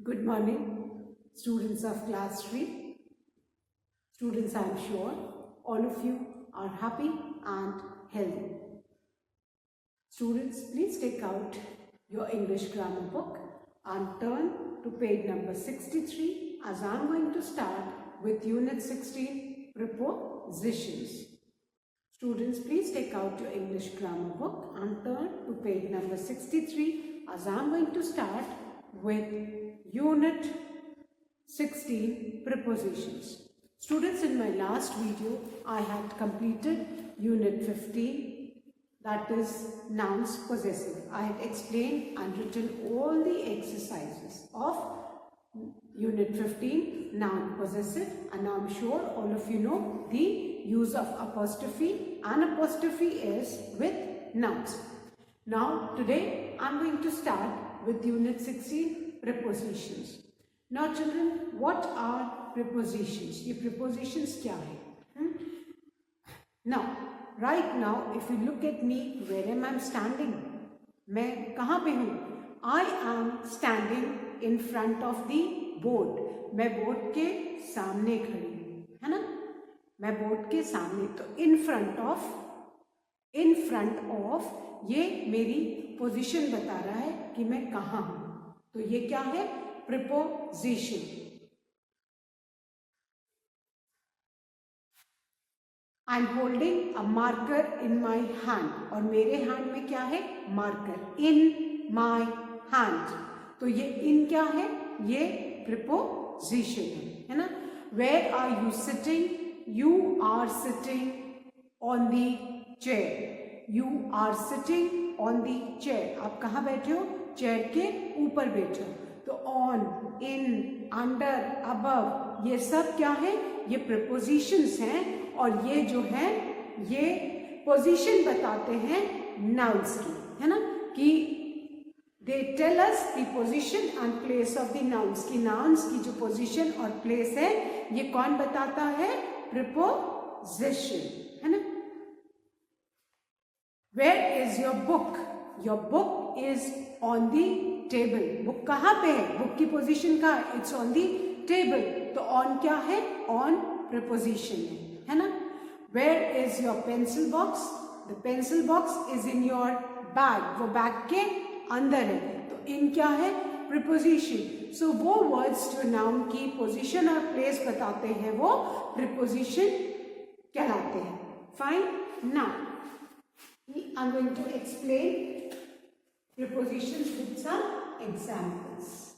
Good morning, students of class 3. Students, I am sure all of you are happy and healthy. Students, please take out your English grammar book and turn to page number 63 as I am going to start with Unit 16, Prepositions. Students, please take out your English grammar book and turn to page number 63 as I am going to start with Unit 16, Prepositions. Students, in my last video, I had completed Unit 15, that is Nouns Possessive. I had explained and written all the exercises of Unit 15, Noun Possessive, and now I'm sure all of you know the use of apostrophe, and apostrophe is with nouns. Now, today I'm going to start with Unit 16, Prepositions. Now children, what are prepositions? ये prepositions क्या है? Now, right now, if you look at me, where am I standing? मैं कहाँ पे हूँ? I am standing in front of the board. मैं board के सामने खड़ी हूँ, है ना? मैं board के सामने, तो in front of ये मेरी पोजीशन बता रहा है कि मैं कहाँ हूँ. तो ये क्या है? Preposition. I am holding a marker in my hand. और मेरे hand में क्या है? Marker. In my hand. तो ये in क्या है? ये preposition है ना? Where are you sitting? You are sitting on the chair. You are sitting on the chair. आप कहाँ बैठे हो? Chair के ऊपर बैठे हो. तो on, in, under, above, ये सब क्या है? ये prepositions हैं और ये जो है ये position बताते हैं nouns की, है ना? कि they tell us the position and place of the nouns. की nouns की जो position और place है ये कौन बताता है? Preposition, है ना? Where is your book? Your book is on the table. Book कहाँ पे है? Book की position कहाँ है? It's on the table. तो on क्या है? On preposition है ना? Where is your pencil box? The pencil box is in your bag. वो bag के अंदर है. तो in क्या है? Preposition. So वो words जो noun की position और place बताते हैं वो preposition कहलाते हैं. Fine. Now I'm going to explain prepositions with some examples.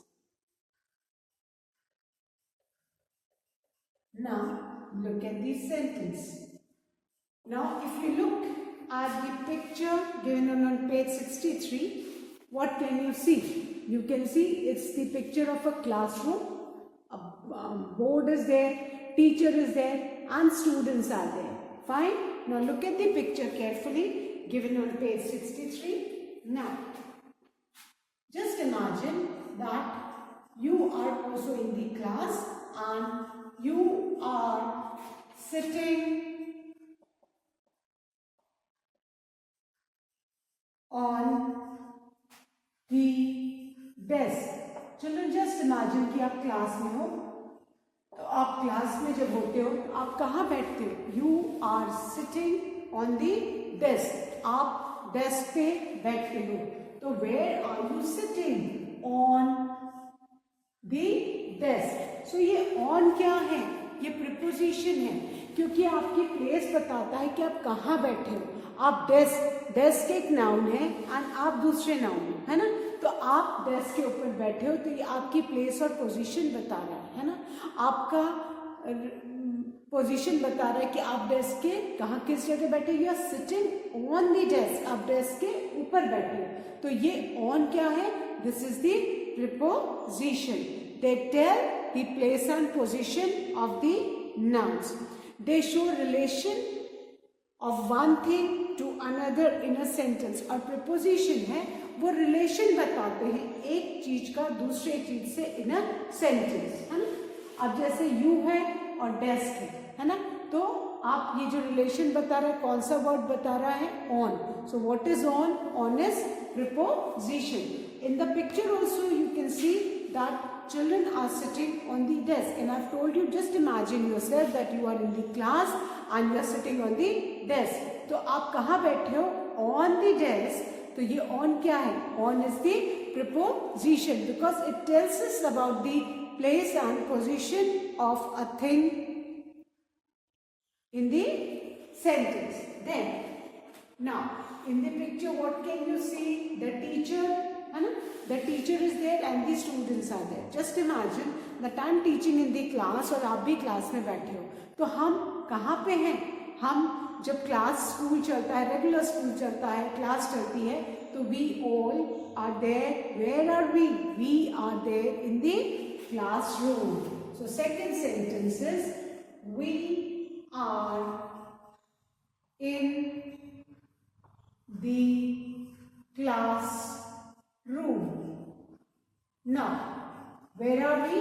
Now look at this sentence. Now if you look at the picture given on page 63, what can you see? You can see it's the picture of a classroom. A board is there, teacher is there, and students are there. Fine. Now look at the picture carefully given on page 63. Now just imagine that you are also in the class and you are sitting on the desk. Children, just imagine कि आप class में हो. तो आप class में जब होते हो आप कहाँ बैठते हो? You are sitting on the desk. आप डेस्क पे बैठते हो. तो where are you sitting? On the desk. So ये on क्या है? ये preposition है क्योंकि आपकी प्लेस बताता है कि आप कहाँ बैठे हो. आप डेस्क एक नाउन है और आप दूसरे नाउन है ना? तो आप डेस्क के ऊपर बैठे हो तो ये आपकी प्लेस और पोजीशन बता रहा है ना? आपका पोजीशन बता रहा है कि आप डेस्क के कहाँ किस जगह बैठे. You are sitting on the desk. आप डेस्क के ऊपर बैठे हो. तो ये ऑन क्या है? This is the preposition. They tell the place and position of the nouns. They show relation of one thing to another in a sentence. और preposition है वो relation बताते हैं एक चीज का दूसरे चीज से in a sentence, है ना? अब जैसे you है और desk है ना? तो आप ये जो relation बता रहा है कौन सा word बता रहा है? On. So what is on? On is preposition. In the picture also you can see that children are sitting on the desk, and I've told you, just imagine yourself that you are in the class and you are sitting on the desk. तो आप कहाँ बैठे हो? On the desk. तो ये on क्या है? On is the preposition because it tells us about the place and position of a thing in the sentence. Then, now in the picture, what can you see? The teacher, the teacher is there and the students are there. Just imagine that I am teaching in the class और आप भी class में बैठे हो. तो हम कहाँ पे हैं? हम जब क्लास स्कूल चलता है, रेगुलर स्कूल चलता है, क्लास चलती है, तो we all are there. Where are we? We are there in the classroom. So second sentence is we are in the classroom. Now, where are we?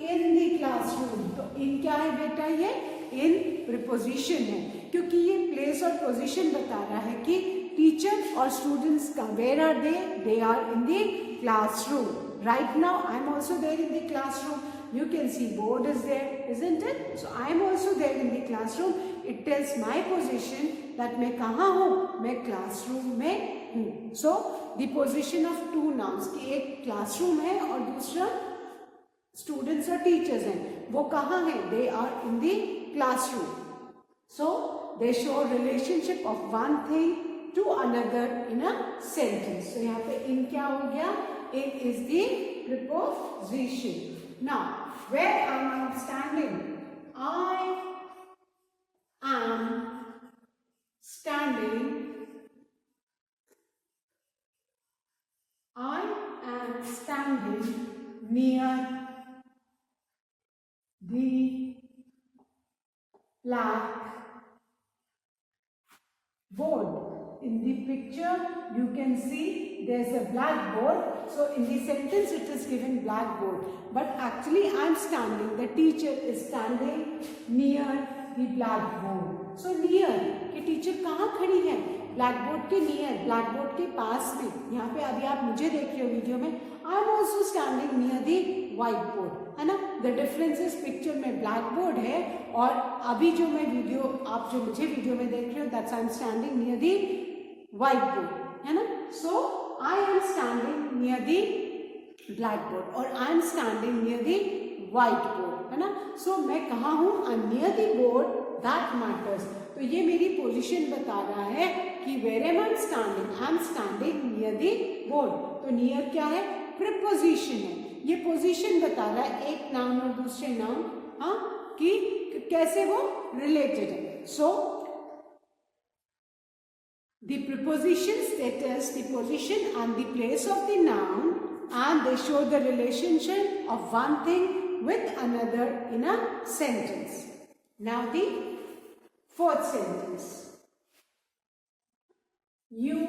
In the classroom. तो in क्या है बेटा? ये in preposition है, क्योंकि ये place और position बता रहा है कि टीचर और स्टूडेंट्स का where are they? They are in the classroom. Right now, I am also there in the classroom. You can see board is there, isn't it? So I am also there in the classroom. It tells my position that मैं कहाँ हूँ? मैं classroom में हूँ. So the position of two nouns, कि एक classroom है और दूसरा students और teachers हैं, वो कहाँ हैं? They are in the classroom. So they show relationship of one thing to another in a sentence. So यहाँ पे in क्या हो गया? In is the preposition. Now, where am I standing? I am standing. I am standing near the blackboard. In the picture, you can see there's a blackboard. So in the sentence, it is given blackboard. But actually, I am standing. The teacher is standing near the blackboard. So near, कि teacher कहाँ खड़ी है? Blackboard के near, blackboard के पास में. यहाँ पे अभी आप मुझे देख रहे हो वीडियो में. I am also standing near the white board, है ना. द डिफरेंस इज पिक्चर में ब्लैक बोर्ड है और अभी जो मैं वीडियो, आप जो मुझे वीडियो में देख रहे हो, that's I am standing near the white board, है ना. So I am standing near the black board और I am standing near the white board, है ना. सो मैं कहाँ हूँ? I am near the board, that matters. तो ये मेरी पोजीशन बता रहा है कि where am I standing? I am standing near the board. तो नियर क्या है? प्रीपोजिशन है. ये पोजीशन बता रहा है एक नाउन और दूसरे नाउन, हाँ, कि कैसे वो रिलेटेड है. सो the prepositions, that is the position and the place of the noun, and they show the relationship of one thing with another in a sentence. Now the fourth sentence. You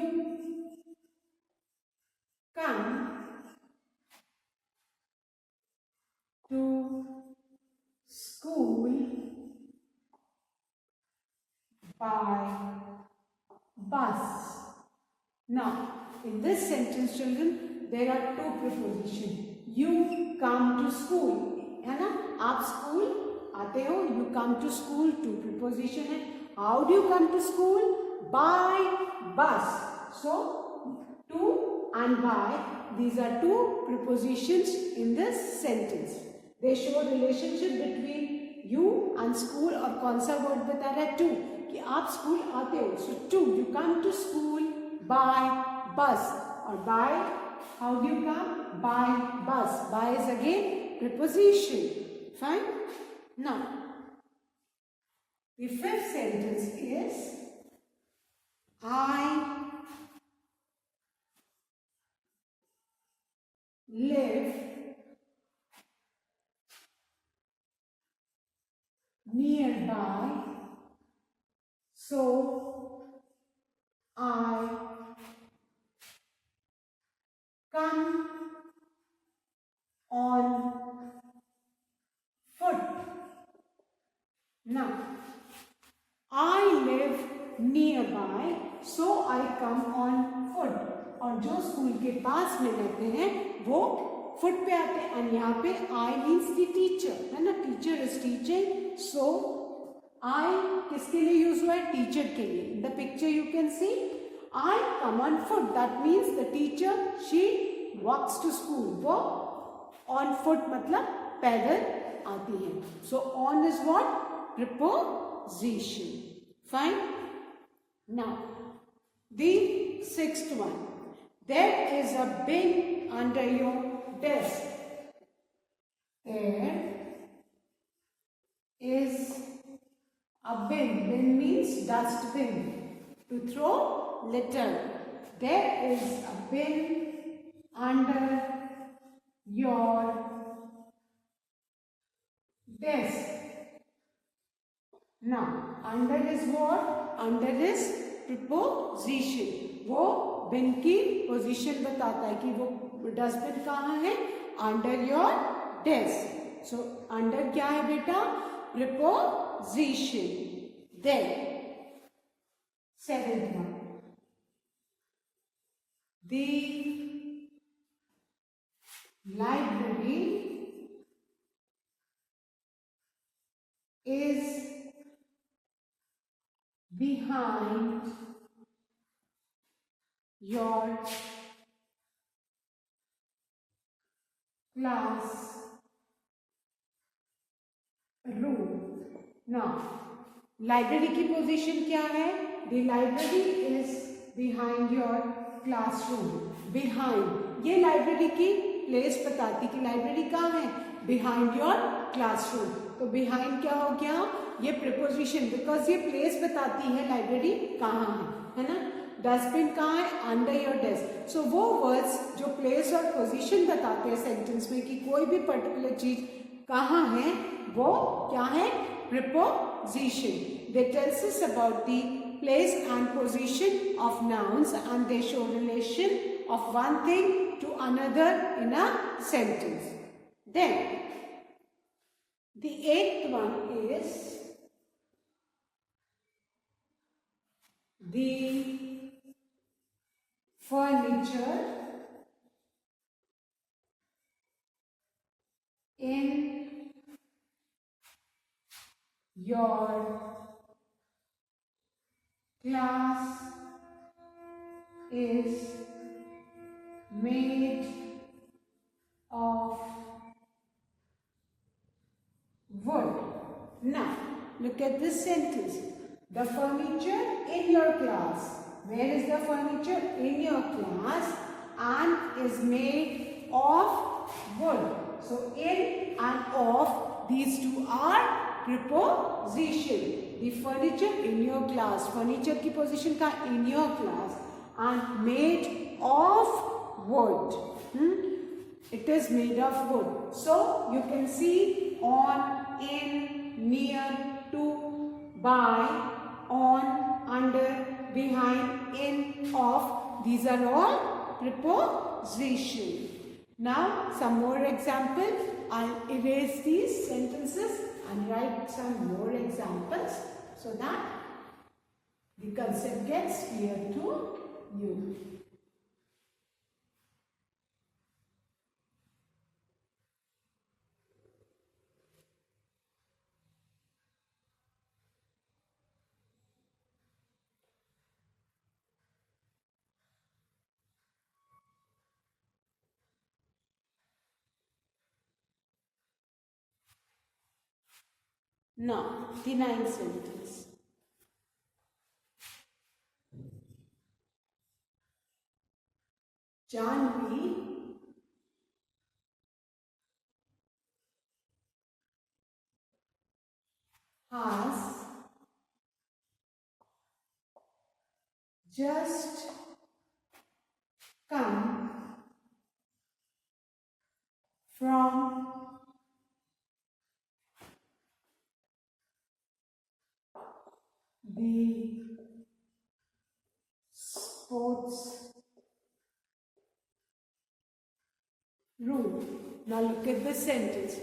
come to school by bus. Now, in this sentence, children, there are two prepositions. You come to school, है ना. आप school आते हो. You come to school, two preposition है. How do you come to school? By bus. So, to and by, these are two prepositions in this sentence. They show relationship between you and school. और कौन सा word बता रहा है? To. कि आप school आते हो. So to, you come to school by bus. और by, how do you come? By bus. By is again preposition. Fine. Now, the fifth sentence is I live nearby. So I come on foot. Now, I live nearby, so I come on foot. और जो school के पास में रहते हैं वो foot पे आते हैं एंड यहाँ पे आई मीन्स द टीचर है ना, teacher is teaching, so I किसके लिए यूज हुआ है, टीचर के लिए. In the picture you can see I come on foot, that means the teacher she walks to school. वो ऑन फुट मतलब पैदल आती है. So on is what, preposition. Fine. Now the sixth one, there is a bin under your desk. There is a bin. Bin means dustbin, to throw litter. There is a bin under your desk. Now under is what, under is preposition. वो bin की position बताता है कि वो dustbin कहाँ है, under your desk. So under क्या है बेटा, preposition. Then seventh one, the library is behind your class room. Now, library की पोजीशन क्या है, the library is behind your classroom. Behind, ये लाइब्रेरी की प्लेस बताती कि लाइब्रेरी कहाँ है, behind your classroom. तो behind क्या हो गया, ये प्रिपोजिशन, बिकॉज ये प्लेस बताती है लाइब्रेरी कहाँ है ना. डस्टबिन कहाँ है, अंडर योर डेस्क. सो वो वर्ड्स जो प्लेस और पोजीशन बताते हैं सेंटेंस में कि कोई भी पर्टिकुलर चीज कहाँ है, वो क्या है, preposition. They tells us about the place and position of nouns and they show relation of one thing to another in a sentence. Then the eighth one is the furniture in your class is made of wood. Now, look at this sentence. The furniture in your class. Where is the furniture? In your class, and is made of wood. So, in and of, these two are preposition. The furniture in your class. Furniture की position का in your class, and made of wood. It is made of wood. So, you can see on, in, near, to, by, on, under, behind, in, of. These are all preposition. Now some more examples. I'll erase these sentences and write some more examples so that the concept gets clear to you. Now, the ninth sentence. Janvi has just come from the sports room. Now look at this sentence.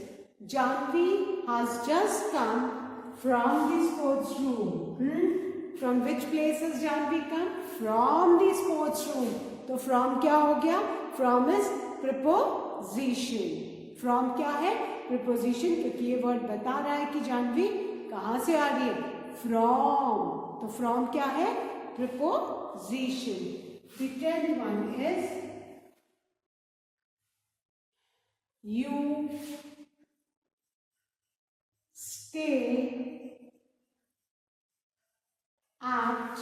Janvi has just come from the sports room. From which place has Janvi come? From the sports room. तो from क्या हो गया? From is preposition. Preposition. From क्या है? Preposition, क्योंकि ये word बता रहा है कि जानवी कहां से आ रही है, फ्रॉम। तो फ्रॉम क्या है? Preposition. The 10th one is you stay at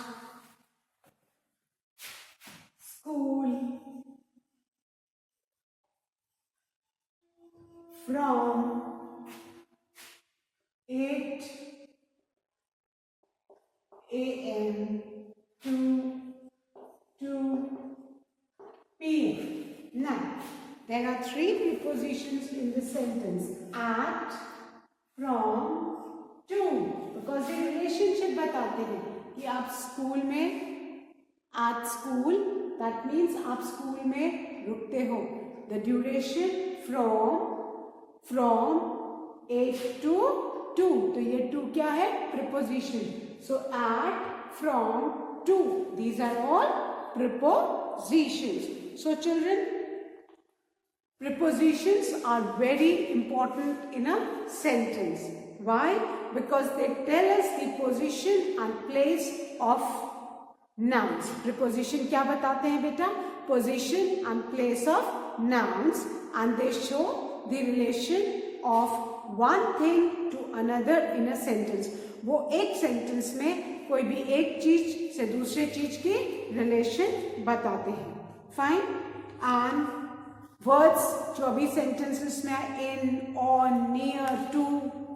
school from 8 a.m. to 2 p.m. Now, there are three prepositions in this sentence: at, from, to, because ये relationship बताते हैं कि आप स्कूल में, at school, that means आप school में रुकते हो. The duration from 8 to 2. तो ये 2 क्या है? Preposition. So at, from, to, these are all prepositions. So children, prepositions are very important in a sentence. Why? Because they tell us the position and place of nouns. Preposition क्या बताते हैं बेटा? Position and place of nouns, and they show the relation of one thing to another in a sentence. वो एक sentence में कोई भी एक चीज से दूसरे चीज की रिलेशन बताते हैं. फाइन. एंड वर्ड्स जो अभी सेंटेंसेस में in, on, near, to,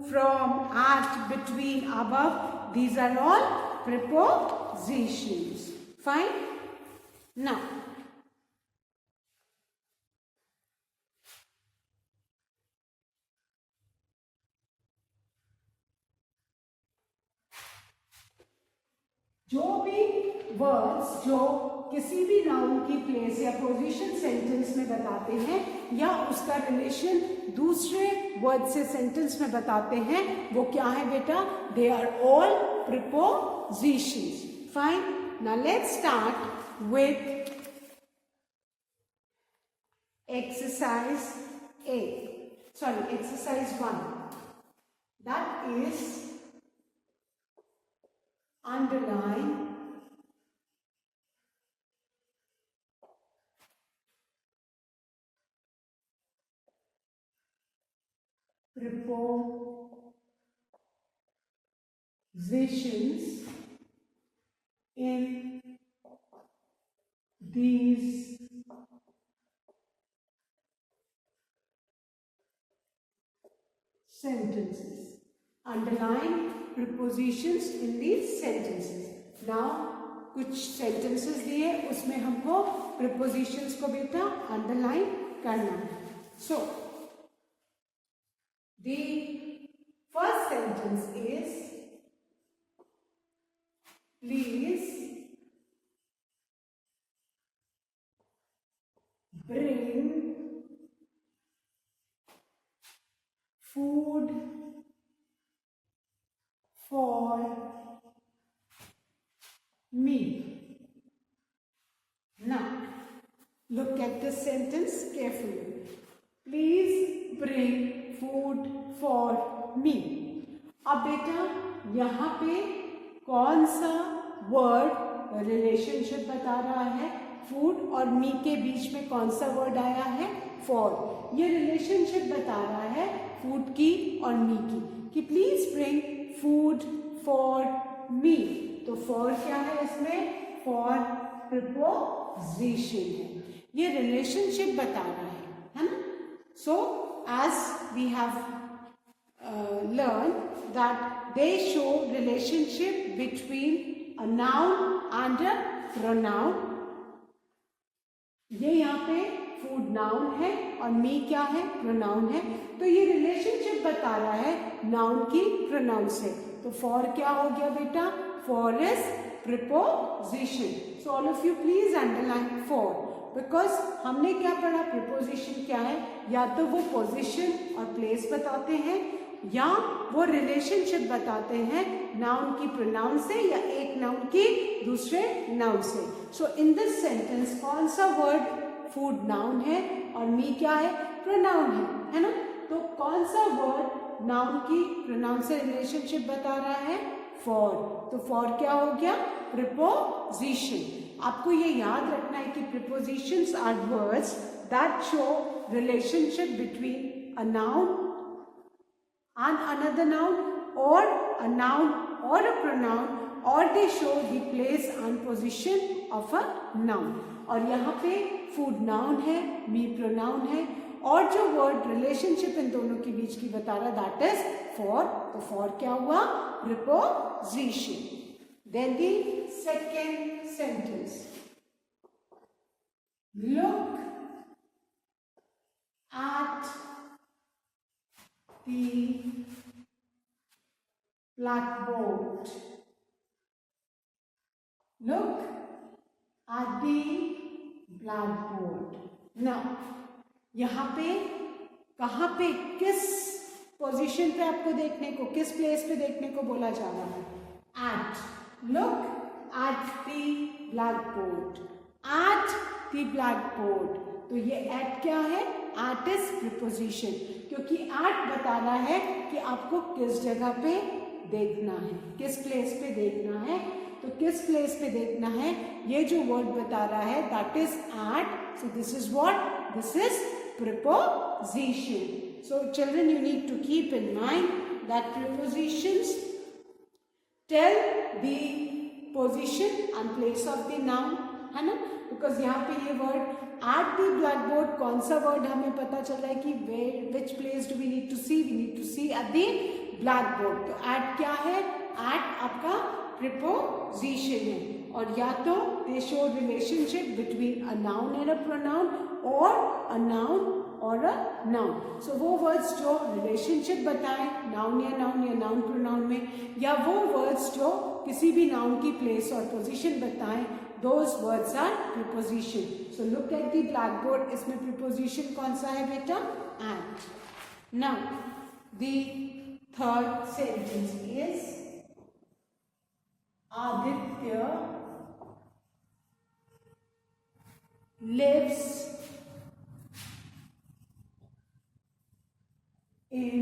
from, at, between, above, these are all prepositions. Fine. Now, जो भी वर्ड्स जो किसी भी नाउन की प्लेस या पोजीशन सेंटेंस में बताते हैं या उसका रिलेशन दूसरे वर्ड से सेंटेंस में बताते हैं, वो क्या है बेटा? They are all prepositions. Fine. Now let's start with exercise 1. That is underline prepositions in these sentences. Underline prepositions in these sentences. Now, कुछ sentences दिए, उसमें हमको prepositions को बेटा underline करना है. So, the first sentence is, please bring food for me. Now, look at this sentence carefully. Please bring food for me. अब बेटा यहाँ पे कौन सा वर्ड रिलेशनशिप बता रहा है? फूड और मी के बीच में कौन सा वर्ड आया है? फॉर. ये रिलेशनशिप बता रहा है फूड की और मी की, कि please bring food for me. तो फॉर क्या है इसमें? फॉर प्रिपोजिशन है. ये रिलेशनशिप बता रहा है ना? So as we have learned that they show relationship between a noun and a pronoun. ये यहाँ पे food noun है और me क्या है? pronoun है. तो ये relationship बता रहा है noun की pronoun से. तो for क्या हो गया बेटा? For is preposition. So all of you please underline for. Because हमने क्या पढ़ा? प्रिपोजिशन क्या है? या तो वो पोजीशन और प्लेस बताते हैं या वो रिलेशनशिप बताते हैं नाउन की प्रोनाउन से या एक नाउन की दूसरे नाउन से. सो इन दिस सेंटेंस कौन सा वर्ड फूड नाउन है और मी क्या है? प्रोनाउन है ना। तो कौन सा वर्ड नाउन की प्रोनाउन से रिलेशनशिप बता रहा है? फॉर। तो फॉर क्या हो गया? प्रिपोजिशन। आपको ये याद रखना है कि prepositions are words that show relationship between a noun and another noun, or a noun or a pronoun, or they show the place and position of a noun. और यहाँ पे food noun है, me pronoun है, और जो word relationship इन दोनों के बीच की बता रहा that is for. तो for क्या हुआ? Preposition. Then the second sentence. Look at the blackboard. Look at the blackboard. Now, यहाँ पे कहाँ पे किस पोजीशन पे आपको देखने को, किस प्लेस पे देखने को बोला जा रहा है? At. Look at the blackboard. At the blackboard. तो ये at क्या है? At is preposition, क्योंकि at बता रहा है कि आपको किस जगह पे देखना है, किस प्लेस पे देखना है। तो किस प्लेस पे देखना है ये जो वर्ड बता रहा है that is at. So this is what? This is preposition. So children, you need to keep in mind that prepositions tell the position and place of the noun, है ना। बिकॉज यहाँ पे ये word at the blackboard, कौन सा word हमें पता चल रहा है कि which place do we need to see? We need to see at the blackboard. तो एट क्या है? एट आपका प्रिपोजिशन है, और या तो they show relationship between a noun and a pronoun, और अ नाउन और अ नाउन। सो वो वर्ड्स जो रिलेशनशिप बताएं नाउन या नाउन प्रोनाउन में, या वो वर्ड्स जो किसी भी नाउन की प्लेस और पोजीशन बताएं, those words are preposition. So look at the blackboard. इसमें preposition कौन सा है बेटा? At. Now the third sentence is Aditya lives in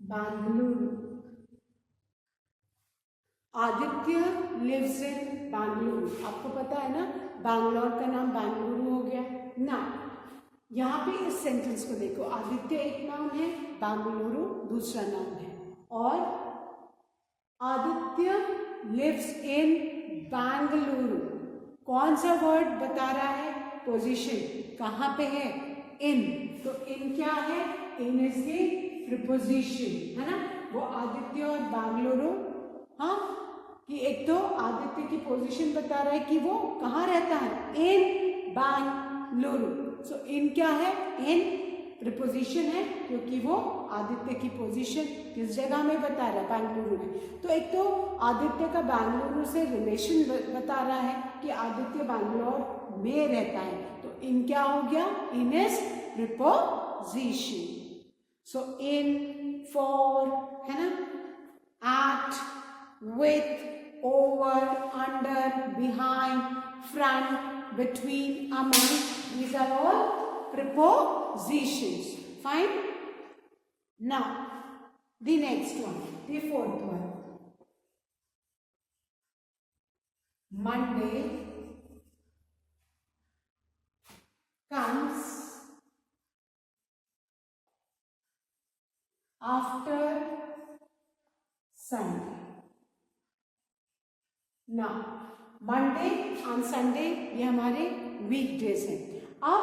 Bangalore. Aditya lives in Bengaluru. आपको पता है ना, बैंगलोर का नाम बेंगलुरु हो गया ना। यहाँ पे इस सेंटेंस को देखो, आदित्य एक नाम है, बेंगलुरु दूसरा नाम है, और आदित्य लिव्स इन बेंगलुरु कौन सा वर्ड बता रहा है? पोजीशन कहाँ पे है? इन। तो इन क्या है? इन इज द प्रिपोजिशन, है ना। वो आदित्य और बेंगलुरु, हाँ, कि एक तो आदित्य की पोजीशन बता रहा है कि वो कहाँ रहता है? इन बेंगलुरु। सो इन क्या है? इन प्रिपोजिशन है, क्योंकि वो आदित्य की पोजीशन किस जगह में बता रहा है? बेंगलुरु में। तो एक तो आदित्य का बेंगलुरु से रिलेशन बता रहा है कि आदित्य बेंगलोर में रहता है। तो इन क्या हो गया? In is preposition. So in, for, है ना, at, with, over, under, behind, front, between, among, these are all prepositions. Fine. Now the next one, the fourth one. Monday comes after Sunday. Now Monday और Sunday ये हमारे weekdays हैं। अब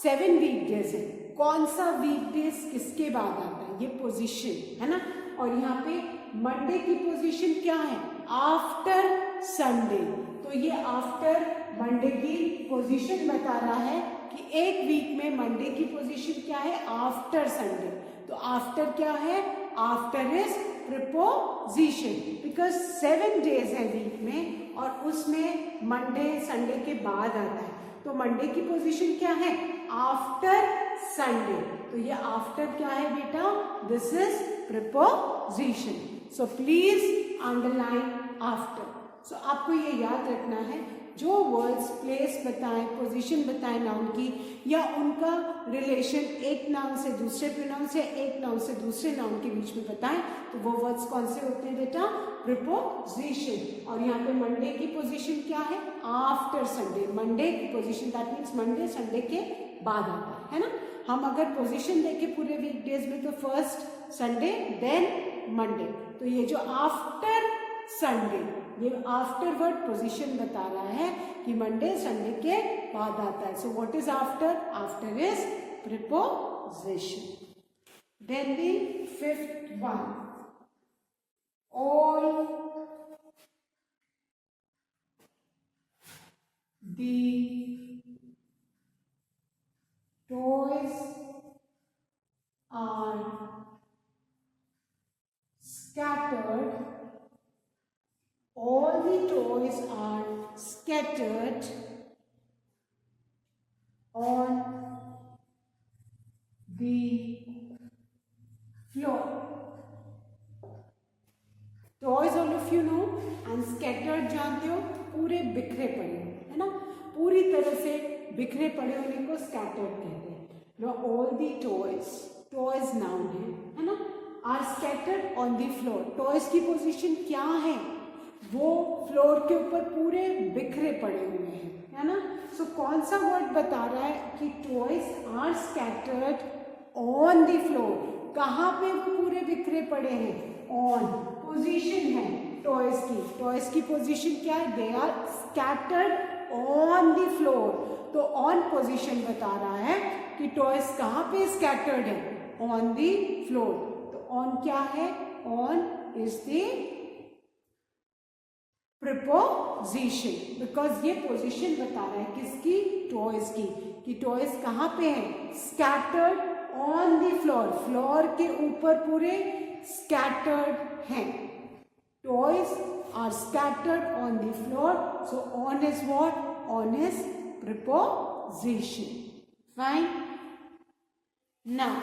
7 weekdays हैं। कौन सा वीकडेज किसके बाद आता है? ये पोजीशन है ना। और यहाँ पे मंडे की पोजीशन क्या है? After Sunday. तो ये आफ्टर मंडे की पोजीशन बता रहा है कि एक वीक में मंडे की पोजीशन क्या है? After Sunday. तो आफ्टर क्या है? After is preposition, because 7 days है वीक में और उसमें मंडे संडे के बाद आता है। तो मंडे की पोजीशन क्या है? After Sunday. तो ये आफ्टर क्या है बेटा? This is preposition. So please underline after. So आपको ये याद रखना है जो वर्ड्स प्लेस बताएं, पोजीशन बताएं नाउन की, या उनका रिलेशन एक नाउन से दूसरे प्रोनाउन से, एक नाउन से दूसरे नाउन के बीच में बताएं, तो वो वर्ड्स कौन से होते हैं बेटा? प्रीपोजिशन। और यहाँ पे मंडे की पोजीशन क्या है? After Sunday. मंडे की position that means Monday Sunday के बाद आता है ना। हम अगर पोजीशन देखें पूरे वीकडेज में तो फर्स्ट संडे देन मंडे, तो ये जो आफ्टर संडे, ये आफ्टर वर्ड पोजीशन बता रहा है कि मंडे संडे के बाद आता है। So what is after? After is preposition. Then the fifth one, all the toys are scattered. All the toys are scattered on the floor. Toys all of you know, and scattered जानते हो, पूरे बिखरे पड़े है ना, पूरी तरह से बिखरे पड़े होने को scattered कहते हैं। Now all the toys noun है ना, are scattered on the floor. Toys की पोजीशन क्या है? वो फ्लोर के ऊपर पूरे बिखरे पड़े हुए हैं, है ना। सो कौन सा वर्ड बता रहा है कि toys are scattered on the floor? कहाँ पे वो पूरे बिखरे पड़े हैं? ऑन। पोजीशन है टॉयज की पोजीशन क्या है? They are scattered on the floor. तो ऑन पोजीशन बता रहा है कि टॉयज कहाँ पे स्कैटर्ड है? On the floor. तो ऑन क्या है? On is the preposition, because ये पोजीशन बता रहा है किसकी? टॉयज की, कि टॉयज कहाँ पे है? Scattered on the floor, floor के ऊपर पूरे स्कैटर्ड हैं। Toys are scattered on the floor, so on is what? On is preposition. Fine. Now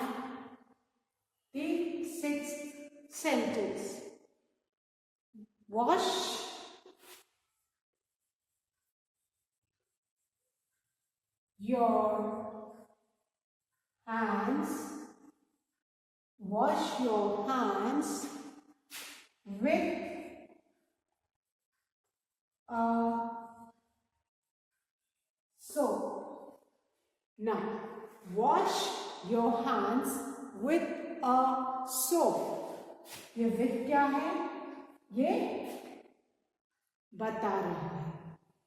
the sixth sentence, wash your hands, wash your hands with a soap. Now, wash your hands with a soap. ये with क्या है? ये बता रहा है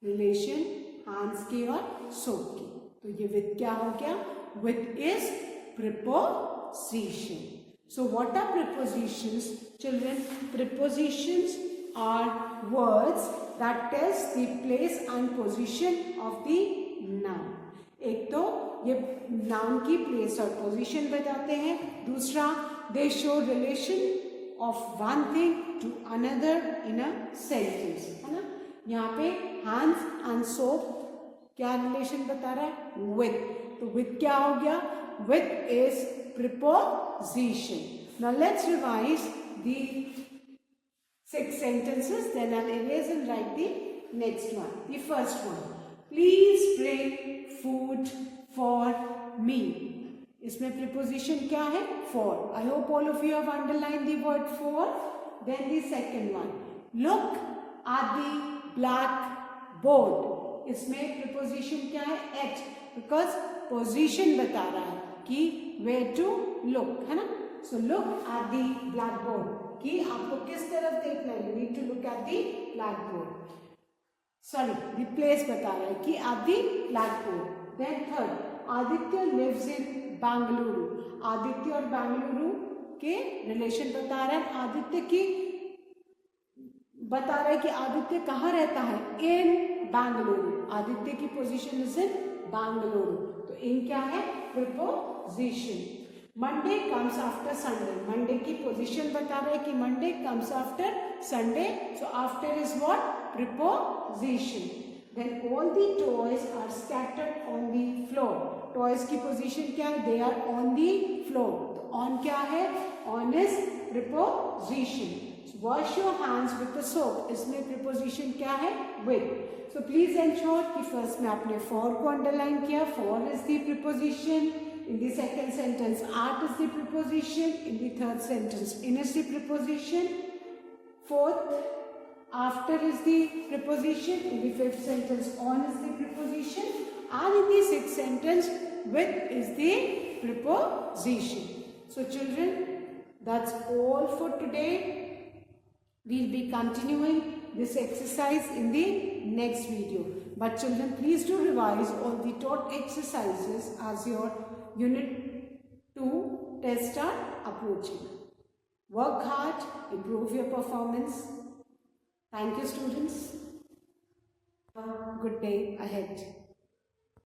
relation hands की और soap की। तो ये विथ क्या हो गया? With is preposition. So what are prepositions children? Prepositions are words that tells the place and position of the noun. एक तो ये नाउन की प्लेस और पोजीशन बताते हैं, दूसरा they show relation of one thing to another in a sentence, है ना। यहाँ पे हैंड्स एंड सोप क्या रिलेशन बता रहा है? विथ। तो विथ क्या हो गया? With is preposition. Now let's revise the 6 sentences, then I'll erase and write the next one. The first one, please bring food for me. इसमें preposition क्या है? For. I hope all of you have underlined the word for. Then the second one, look at the blackboard. इसमें preposition क्या है? At. Because position बता रहा है कि where to look, है ना। So look at the blackboard, कि आपको किस तरफ देखना है? You need to look at the blackboard. Sorry, the place बता रहा है कि at the blackboard. Then third, Aditya lives in Bangalore. Aditya और बेंगलुरु के रिलेशन बता रहा है। आदित्य की बता रहा है कि आदित्य कहाँ रहता है? इन बेंगलुरु। आदित्य की पोजीशन इज इन बेंगलुरु। तो इन क्या है? Preposition. Monday comes after Sunday. Monday की पोजीशन बता रहा है कि Monday comes after Sunday. So after is what? Preposition. Then all the toys are scattered on the floor. Toys की पोजीशन क्या है? They are on the floor. तो on क्या है? On is preposition. Wash your hands with the soap. इसमें preposition क्या है? With. So please ensure कि first में आपने for को underline किया. For is the preposition. In the second sentence, at is the preposition. In the third sentence, in is the preposition. Fourth, after is the preposition. In the fifth sentence, on is the preposition. And in the sixth sentence, with is the preposition. So children, that's all for today. We'll be continuing this exercise in the next video. But children, please do revise all the taught exercises as your Unit 2 tests are approaching. Work hard, improve your performance. Thank you, students. Have a good day ahead.